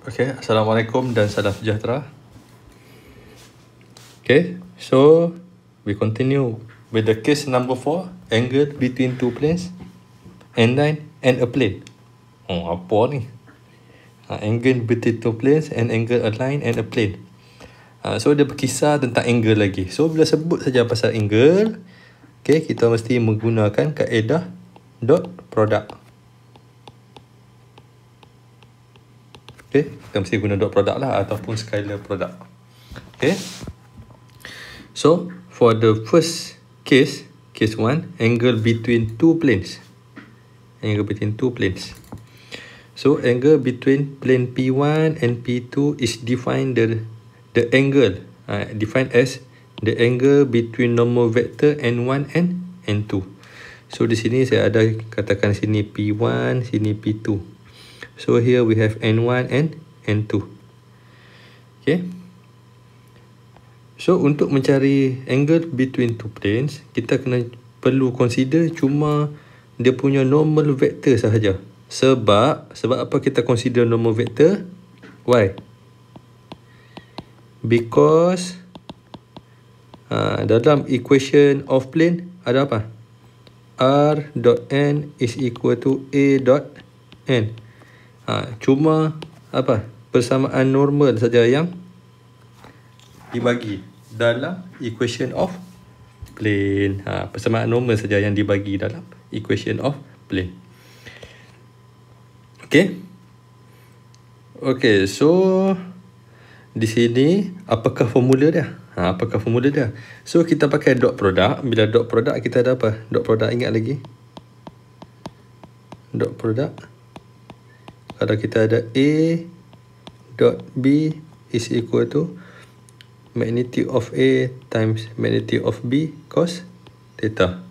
Okay, Assalamualaikum dan salam sejahtera. Okay, so we continue with the case number 4, angle between two planes, n9 and a plane. Oh, apa ni? Angle between two planes and angle a line and a plane. So dia berkisar tentang angle lagi. So bila sebut saja pasal angle, okay, kita mesti menggunakan kaedah dot product. Okay, kita mesti guna dot product lah ataupun scalar product. Okay, so for the first case, case 1, angle between two planes. Angle between two planes. So angle between plane P1 and P2 is defined the angle defined as the angle between normal vector n1 and n2. So di sini saya ada katakan sini P1, sini P2. So here we have n1 and n2. Okay. So untuk mencari angle between two planes, kita perlu consider cuma dia punya normal vector sahaja. Sebab apa kita consider normal vector? Why? Because dalam equation of plane ada apa? R dot n is equal to A dot n. Cuma apa? Persamaan normal saja yang dibagi dalam equation of plane. Persamaan normal saja yang dibagi dalam equation of plane. Okay. Okay, so di sini apakah formula dia? Apakah formula dia? So kita pakai dot product. Bila dot product kita ada apa? Dot product, ingat lagi? Dot product. Kalau kita ada A dot B is equal to magnitude of A times magnitude of B cos theta.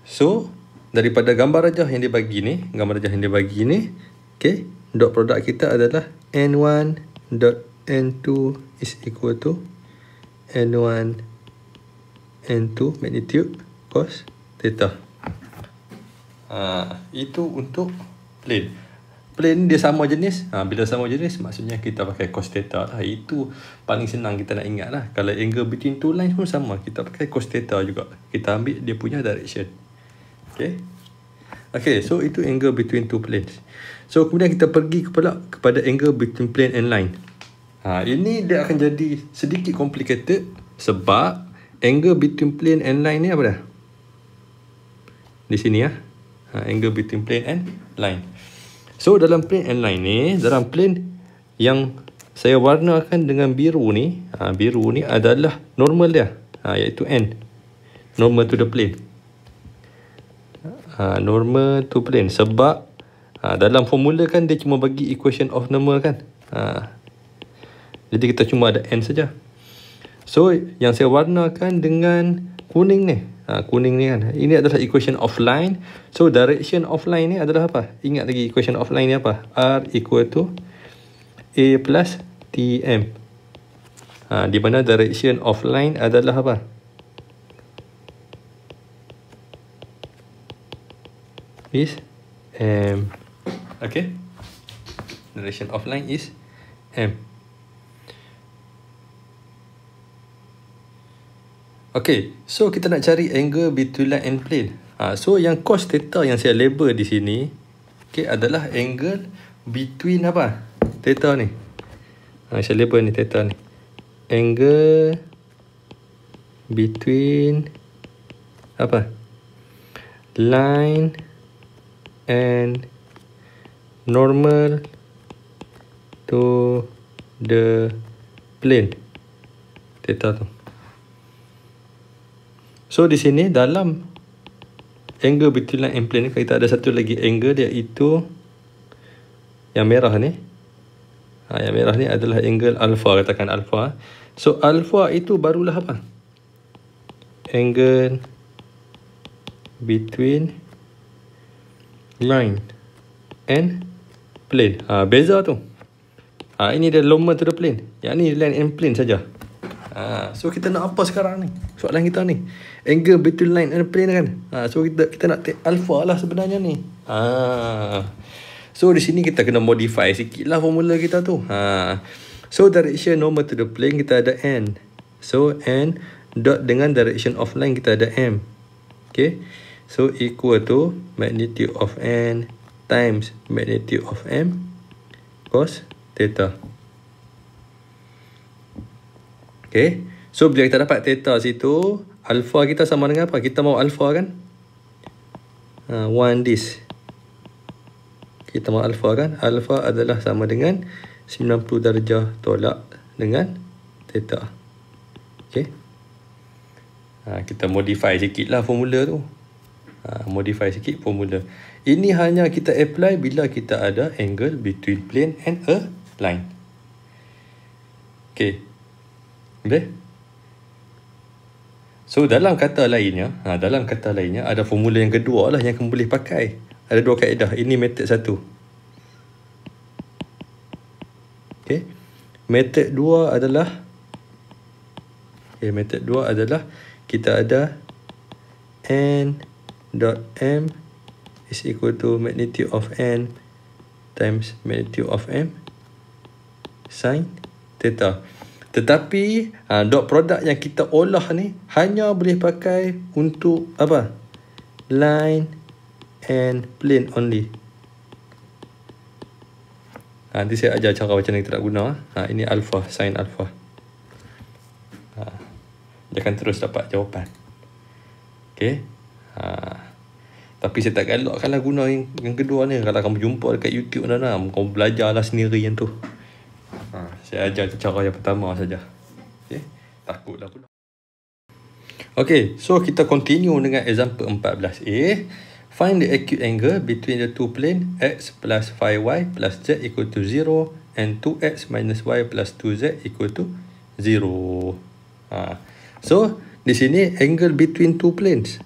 So daripada gambar rajah yang dibagi ni, okay, dot product kita adalah N1 dot N2 is equal to N1 N2 magnitude cos theta. Itu untuk plane. Plane dia sama jenis. Bila sama jenis maksudnya kita pakai cos theta lah. Itu paling senang kita nak ingat lah. Kalau angle between two lines pun sama, kita pakai cos theta juga. Kita ambil dia punya direction. Okay. Okay, so itu angle between two planes. So kemudian kita pergi kepada angle between plane and line. Ini dia akan jadi sedikit complicated sebab angle between plane and line ni apa dah? Di sini ya. Angle between plane and line. So dalam plane and line ni, dalam plane yang saya warnakan dengan biru ni adalah normal dia, iaitu n. Normal to the plane. Normal to plane. Sebab dalam formula kan dia cuma bagi equation of normal kan. Jadi kita cuma ada n saja. So yang saya warnakan dengan kuning ni, kuning ni kan, ini adalah equation of line. So direction of line ni adalah apa? Ingat lagi equation of line ni apa? R equal to A plus TM. Di mana direction of line adalah apa? Is M. Okay, direction of line is M. Okay, so kita nak cari angle between line and plane. So yang cos theta yang saya label di sini, okay, adalah angle between apa? Theta ni. Saya label ni theta ni. Angle between apa? Line and normal to the plane. Theta tu. So di sini dalam angle between line and plane ni kita ada satu lagi angle, iaitu yang merah ni. Yang merah ni adalah angle alpha, katakan alpha. So alpha itu barulah apa? Angle between line and plane. Beza tu. Ini dia normal to the plane. Yang ni line and plane saja. So kita nak apa sekarang ni? Soalan kita ni, angle between line and plane kan. So kita nak take alpha lah sebenarnya ni. So di sini kita kena modify sikit lah formula kita tu. So direction normal to the plane kita ada n. So n dot dengan direction of line kita ada m. Okay. So equal to magnitude of n times magnitude of m cos theta. Okay. So bila kita dapat theta situ, alpha kita sama dengan apa? Kita mau alpha kan? 1 this. Kita mau alpha kan? Alpha adalah sama dengan 90 darjah tolak dengan theta. Okay. Kita modify sikit lah formula tu. Modify sikit formula. Ini hanya kita apply bila kita ada angle between plane and a line. Okay. Okay. So dalam kata lainnya, ada formula yang kedua lah yang kamu boleh pakai. Ada dua kaedah. Ini method satu. Okay. Method dua adalah kita ada n dot m is equal to magnitude of n times magnitude of m sin theta. Tetapi dot product yang kita olah ni hanya boleh pakai untuk apa? Line and plane only. Nanti saya ajar cara macam mana kita nak guna. Ini alpha, sin alpha. Dia akan terus dapat jawapan. Okay. Tapi saya tak galakkanlah guna yang kedua ni. Kalau kamu jumpa dekat YouTube kamu belajarlah sendiri yang tu. Saya ajar cara yang pertama saja. Okay. Takutlah pula. Okay, so kita continue dengan example 14A. Find the acute angle between the two plane x plus 5y plus z equal to 0 and 2x minus y plus 2z equal to 0. So, di sini angle between two planes.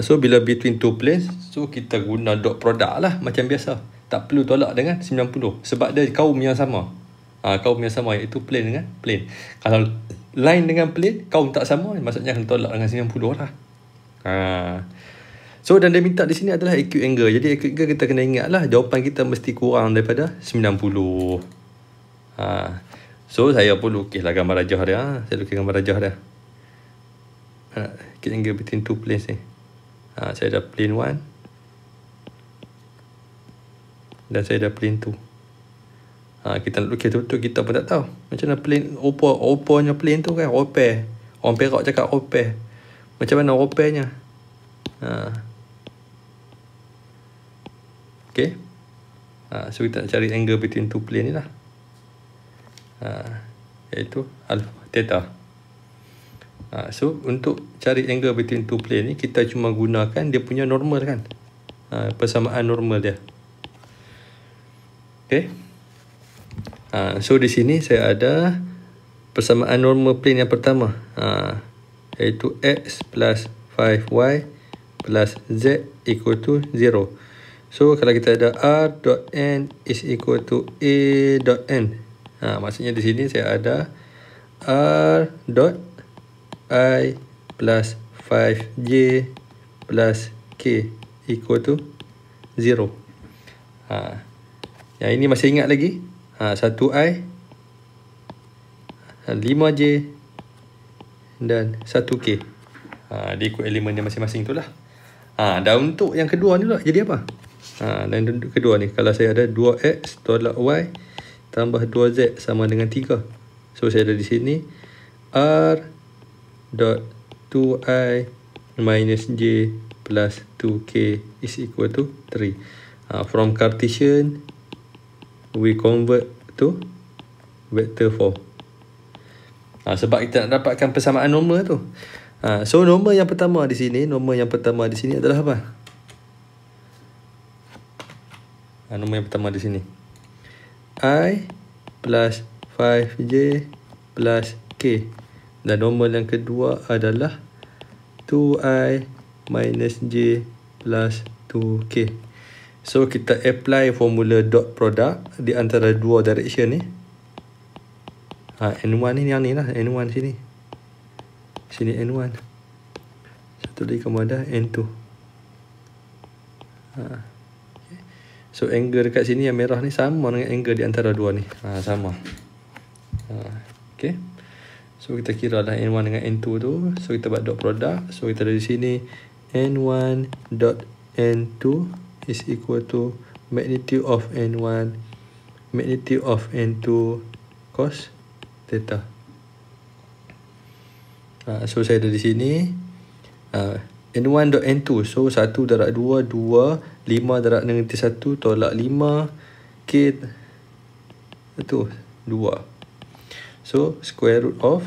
So, bila between two planes, so kita guna dot product lah macam biasa. Tak perlu tolak dengan 90 sebab dia kaum yang sama. Kaum yang sama iaitu plane dengan plane. Kalau line dengan plane kaum tak sama, maksudnya akan tolak dengan 90 lah. So dan dia minta di sini adalah acute angle. Jadi acute angle kita kena ingat lah jawapan kita mesti kurang daripada 90. So saya pun lukislah gambar rajah dia. Saya lukis gambar rajah dia. Acute angle between two planes ni. Saya ada plane 1 dan saya ada plane 2. Kita nak lukis betul-betul kita pun tak tahu. Macam mana plane opanya plane tu kan, repair. Orang Perak cakap repair. Macam mana repairnya? Okay. So kita nak cari angle between two plane ni lah. Iaitu alpha theta. So untuk cari angle between two plane ni kita cuma gunakan dia punya normal kan. Persamaan normal dia. Okay. So di sini saya ada persamaan normal plane yang pertama, iaitu x plus 5y plus z equal to 0. So kalau kita ada r dot n is equal to a dot n. Maksudnya di sini saya ada r dot I plus 5j plus k equal to 0. Yang ini masih ingat lagi? 1i, 5j dan 1k. Dia ikut elemen dia masing-masing tu lah. Dan untuk yang kedua ni pula jadi apa? Dan untuk kedua ni kalau saya ada 2x tolak y tambah 2z sama dengan 3. So saya ada di sini r dot 2i minus j plus 2k is equal to 3. From Cartesian we convert to vector form. Sebab kita nak dapatkan persamaan normal tu. So normal yang pertama di sini, adalah apa? Normal yang pertama di sini I plus 5j plus k. Dan normal yang kedua adalah 2i minus j plus 2k. So kita apply formula dot product di antara dua direction ni. N1 ni yang ni lah, N1 sini. Sini N1. Satu lagi kamu ada N2. Okay. So angle dekat sini yang merah ni sama dengan angle di antara dua ni. Sama. Okay. So kita kira lah N1 dengan N2 tu. So kita buat dot product. So kita ada di sini N1 dot N2 is equal to magnitude of N1 magnitude of N2 cos theta. So saya ada di sini N1 dot N2. So 1 darab 2, 2, 5 darab negatif 1 tolak 5, K itu 2. So square root of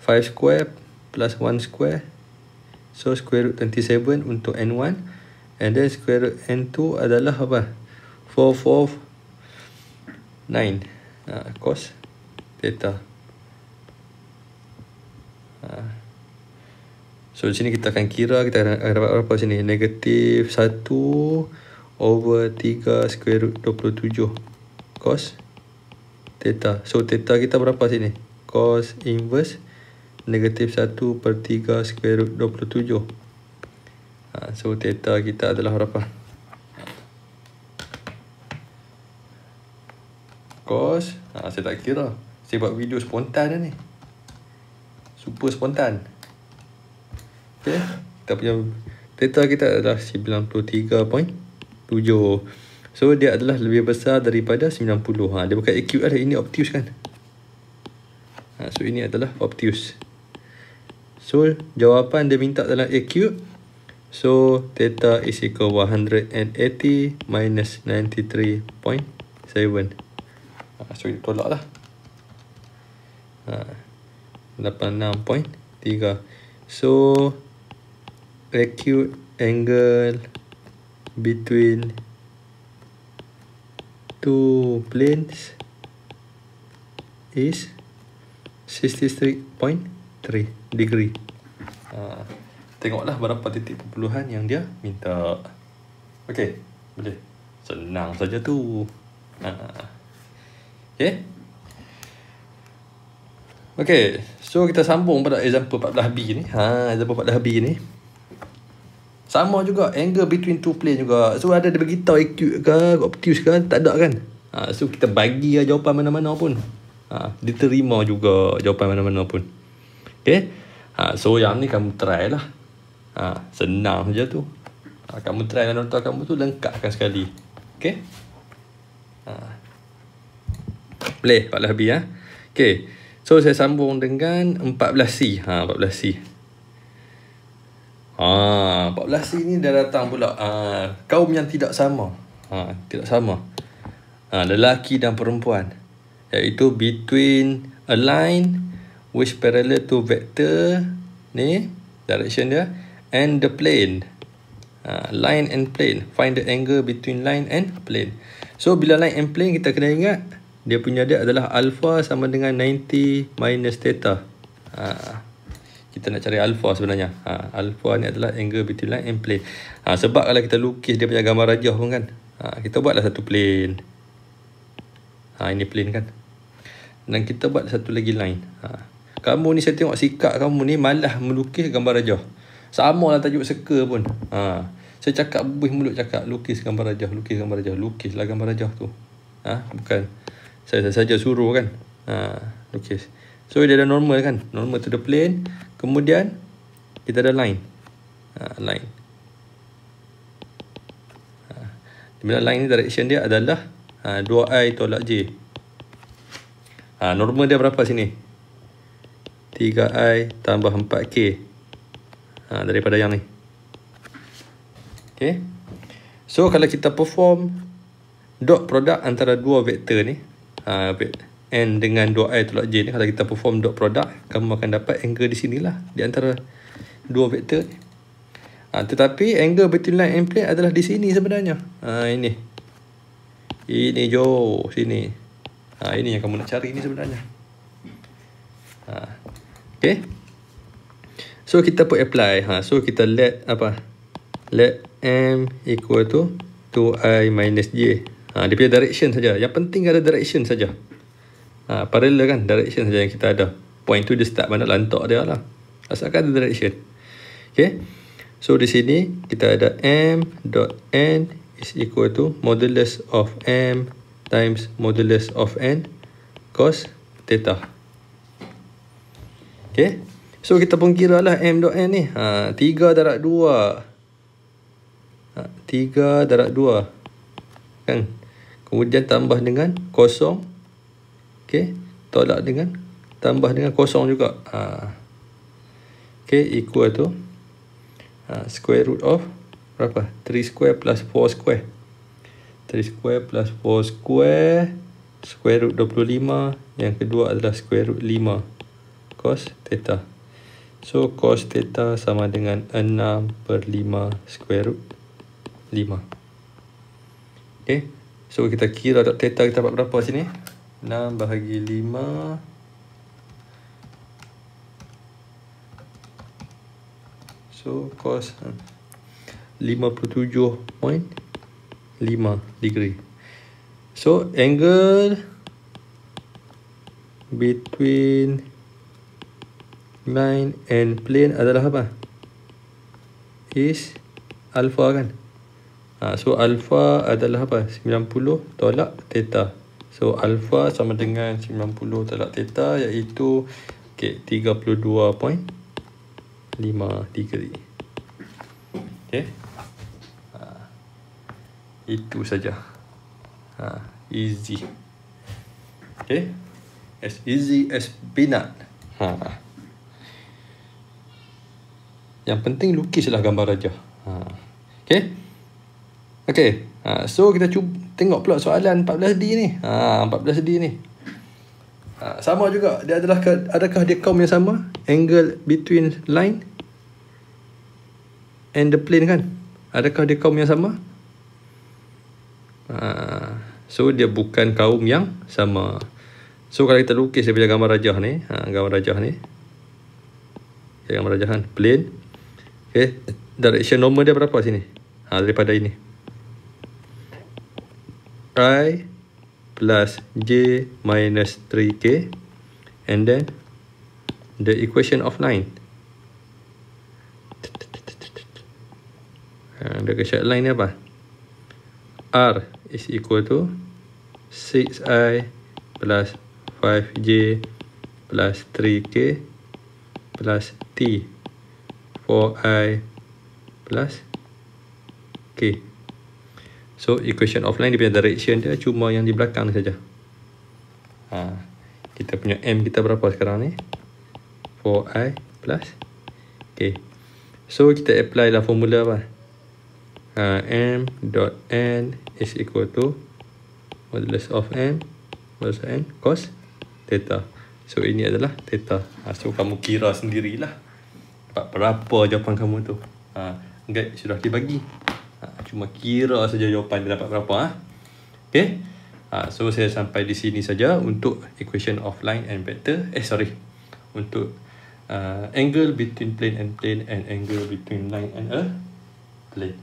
5 square plus 1 square. So square root 27 untuk N1. And then square root N2 adalah apa? 449 cos theta. So di sini kita akan kira, kita akan dapat berapa sini? Negatif 1 over 3 square root 27 cos theta. So theta kita berapa sini? Cos inverse negatif 1 per 3 square root 27. So theta kita adalah berapa? Cos, saya tak kira. Saya buat video spontan dah ni. Super spontan. Okay. Kita punya theta kita adalah 93.7. So dia adalah lebih besar daripada 90. Dia bukan acute lah. Ini obtuse kan. So ini adalah obtuse. So jawapan dia minta adalah acute. So theta is equal 180 minus 93.7. So kita tolak lah. 86.3. So acute angle between two planes is 63.3 degree. Tengoklah berapa titik perpuluhan yang dia minta. Okey, boleh. Senang saja tu. Okay. Okay, so kita sambung pada example 14B ni. Example 14B ni sama juga, angle between two plane juga. So ada dia beritahu acute ke obtuse ke, tak ada kan. So kita bagi lah jawapan mana-mana pun. Diterima juga jawapan mana-mana pun. Okay. So yang ni kamu try lah. Senang saja tu. Kamu try lah, nota kamu tu lengkapkan sekali. Okay. Boleh 14B ya. Okay. So saya sambung dengan 14C. 14C. 14C ni dah datang pula. Kaum yang tidak sama. Tidak sama. Lelaki dan perempuan. Iaitu between a line which parallel to vector ni, direction dia, and the plane. Line and plane. Find the angle between line and plane. So bila line and plane, kita kena ingat dia punya dia adalah alpha sama dengan 90 minus theta. Kita nak cari alpha sebenarnya. Alpha ni adalah angle between line and plane. Sebab kalau kita lukis dia punya gambar rajah pun kan. Kita buatlah satu plane. Ini plane kan. Dan kita buat satu lagi line. Kamu ni, saya tengok sikap kamu ni malah melukis gambar rajah. Sama lah tajuk seka pun. Saya cakap buih mulut cakap lukis gambar rajah, lukis gambar rajah. Lukislah gambar rajah tu. Bukan saya saja suruh kan. Lukis. So dia ada normal kan. Normal to the plane. Kemudian kita ada line. Line. Di mana line ni direction dia adalah 2i tolak j. Normal dia berapa sini? 3i tambah 4k. Daripada yang ni. Okay. So kalau kita perform dot product antara dua vektor ni, n dengan 2i tolak j ni, kalau kita perform dot product, kamu akan dapat angle di sinilah, di antara dua vektor ni. Tetapi angle between line and plane adalah di sini sebenarnya. Ini jauh sini. Ini yang kamu nak cari ni sebenarnya. Okay. So kita put apply. So kita let apa? Let m equal to 2i minus j. Dia punya direction saja. Yang penting ada direction saja. Parallel kan, direction saja yang kita ada. Point tu dia start mana, lantak dia lah. Asalkan ada direction. Okay. So di sini kita ada m dot n is equal to modulus of M times modulus of N cos theta. Okay. So kita pun kira lah M dot N ni. 3 darab 2. 3 darab 2. Kan? Kemudian tambah dengan kosong. Okay. Tolak dengan tambah dengan kosong juga. Okay. Equal to square root of berapa? 3 square plus 4 square. 3 square plus 4 square. Square root 25. Yang kedua adalah square root 5 cos theta. So cos theta sama dengan 6/5 square root 5. Okay. So kita kira dot theta kita dapat berapa sini? 6 bahagi 5. So cos 57.5 degree. So angle between line and plane adalah apa? Is alpha kan? So alpha adalah apa? 90 tolak theta. So alpha sama dengan 90 tolak theta, iaitu 32.5 degree. Okay. Itu saja. Easy. Okay. As easy as peanut. Yang penting lukislah gambar raja. Okay. Okay. So kita cuba tengok pula soalan 14D ni. 14D ni. Sama juga. Dia adakah dia kaum yang sama? Angle between line and the plane kan? Adakah dia kaum yang sama? So dia bukan kaum yang sama. So kalau kita lukis daripada gambar rajah ni, gambar rajah ni. Okay, gambar rajah kan, plane. Okay, direction normal dia berapa sini? Daripada ini. I plus J minus 3K. And then the equation of line. The equation line ni apa? R is equal to 6I plus 5J plus 3K plus T 4I plus K. So equation of line dia punya direction dia cuma yang di belakang saja. Kita punya M kita berapa sekarang ni? 4I plus K. So kita apply lah formula apa? M dot N is equal to modulus of M modulus N cos theta. So ini adalah theta. So kamu kira sendirilah dapat berapa jawapan kamu tu. Guide sudah dibagi. Cuma kira saja jawapan dia dapat berapa. Okay. So saya sampai di sini saja untuk equation of line and vector. Untuk angle between plane and angle between line and a plane.